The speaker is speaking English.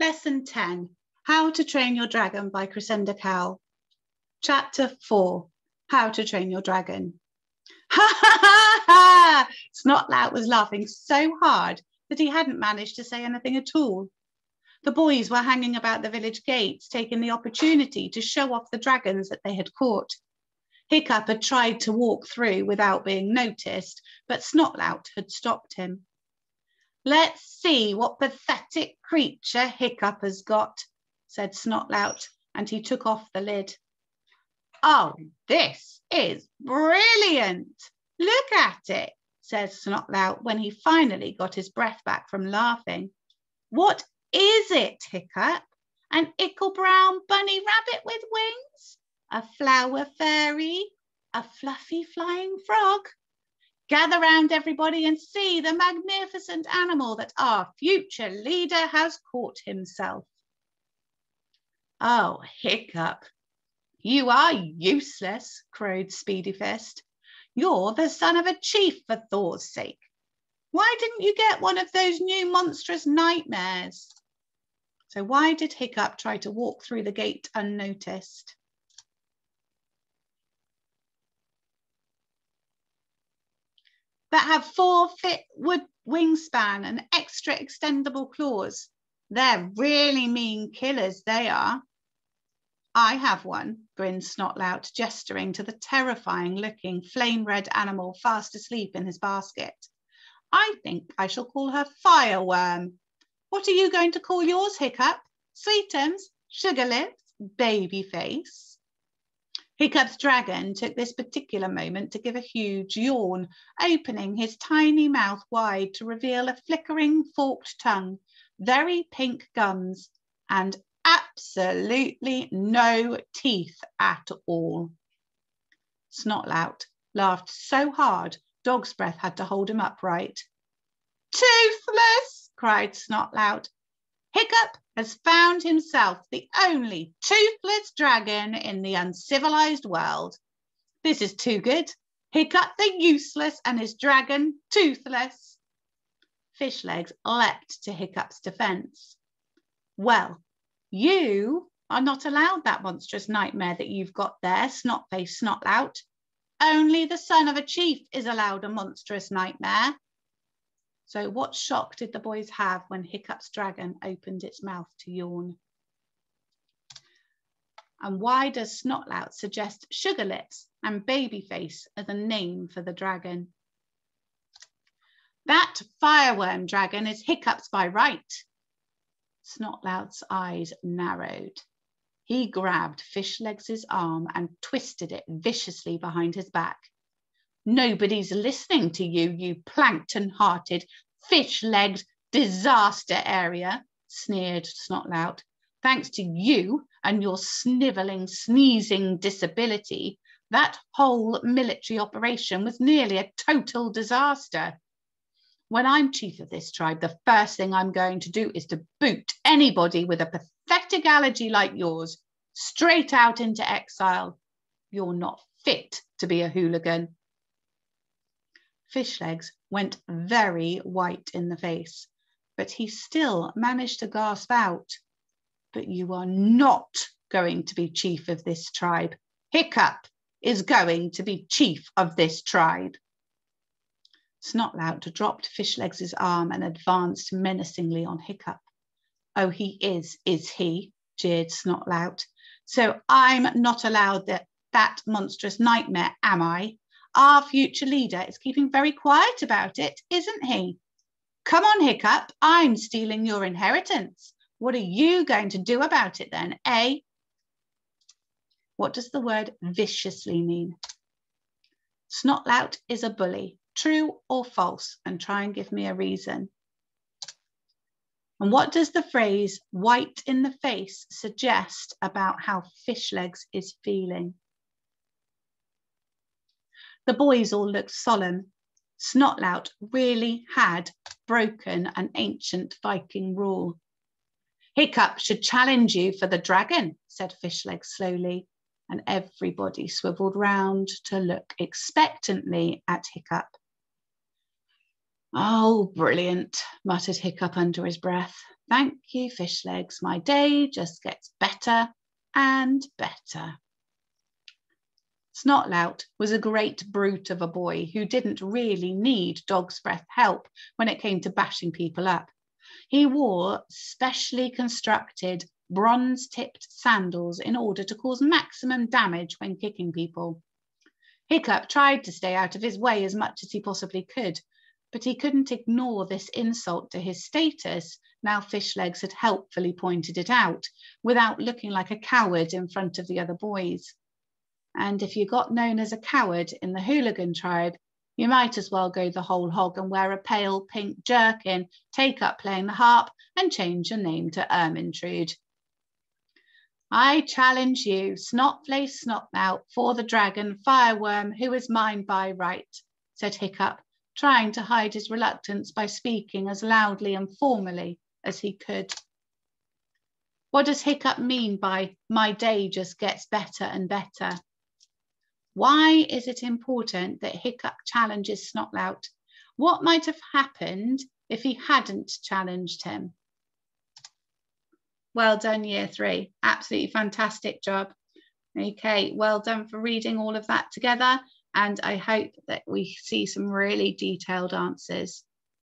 Lesson 10, How to Train Your Dragon by Crescenda Cowell. Chapter 4, How to Train Your Dragon. Ha ha ha ha! Snotlout was laughing so hard that he hadn't managed to say anything at all. The boys were hanging about the village gates, taking the opportunity to show off the dragons that they had caught. Hiccup had tried to walk through without being noticed, but Snotlout had stopped him. Let's see what pathetic creature Hiccup has got, said Snotlout, and he took off the lid. Oh, this is brilliant. Look at it, said Snotlout when he finally got his breath back from laughing. What is it, Hiccup? An ickle brown bunny rabbit with wings? A flower fairy? A fluffy flying frog? Gather round, everybody, and see the magnificent animal that our future leader has caught himself. Oh, Hiccup, you are useless, crowed Speedyfist. You're the son of a chief, for Thor's sake. Why didn't you get one of those new monstrous nightmares? So why did Hiccup try to walk through the gate unnoticed? That have 4-foot wood wingspan and extra extendable claws. They're really mean killers, they are. I have one, grinned Snotlout, gesturing to the terrifying-looking flame-red animal fast asleep in his basket. I think I shall call her Fireworm. What are you going to call yours, Hiccup? Sweetums, Sugarlips, Babyface? Hiccup's dragon took this particular moment to give a huge yawn, opening his tiny mouth wide to reveal a flickering forked tongue, very pink gums, and absolutely no teeth at all. Snotlout laughed so hard, Dog's Breath had to hold him upright. Toothless, cried Snotlout. Hiccup has found himself the only toothless dragon in the uncivilized world. This is too good. Hiccup the useless and his dragon toothless. Fishlegs leapt to Hiccup's defense. Well, you are not allowed that monstrous nightmare that you've got there, Snot-faced Snotlout. Only the son of a chief is allowed a monstrous nightmare. So what shock did the boys have when Hiccup's dragon opened its mouth to yawn? And why does Snotlout suggest Sugarlips and Babyface as a name for the dragon? That fireworm dragon is Hiccup's by right. Snotlout's eyes narrowed. He grabbed Fishlegs' arm and twisted it viciously behind his back. Nobody's listening to you, you plankton-hearted, fish-legged disaster area, sneered Snotlout. Thanks to you and your snivelling, sneezing disability, that whole military operation was nearly a total disaster. When I'm chief of this tribe, the first thing I'm going to do is to boot anybody with a pathetic allergy like yours straight out into exile. You're not fit to be a hooligan. Fishlegs went very white in the face, but he still managed to gasp out, but you are not going to be chief of this tribe. Hiccup is going to be chief of this tribe. Snotlout dropped Fishlegs' arm and advanced menacingly on Hiccup. Oh, he is he? Jeered Snotlout. So I'm not allowed that monstrous nightmare, am I? Our future leader is keeping very quiet about it, isn't he? Come on, Hiccup, I'm stealing your inheritance. What are you going to do about it then, eh? What does the word viciously mean? Snotlout is a bully. True or false? And try and give me a reason. And what does the phrase white in the face suggest about how Fishlegs is feeling? The boys all looked solemn. Snotlout really had broken an ancient Viking rule. Hiccup should challenge you for the dragon, said Fishlegs slowly, and everybody swiveled round to look expectantly at Hiccup. Oh, brilliant, muttered Hiccup under his breath. Thank you, fish legs. My day just gets better and better. Snotlout was a great brute of a boy who didn't really need dog's breath help when it came to bashing people up. He wore specially constructed bronze-tipped sandals in order to cause maximum damage when kicking people. Hiccup tried to stay out of his way as much as he possibly could, but he couldn't ignore this insult to his status now Fishlegs had helpfully pointed it out, without looking like a coward in front of the other boys. And if you got known as a coward in the hooligan tribe, you might as well go the whole hog and wear a pale pink jerkin, take up playing the harp, and change your name to Ermintrude. I challenge you, Snotflace Snotnout, for the dragon fireworm who is mine by right, said Hiccup, trying to hide his reluctance by speaking as loudly and formally as he could. What does Hiccup mean by my day just gets better and better? Why is it important that Hiccup challenges Snotlout? What might have happened if he hadn't challenged him? Well done, Year 3. Absolutely fantastic job. Okay, well done for reading all of that together. And I hope that we see some really detailed answers.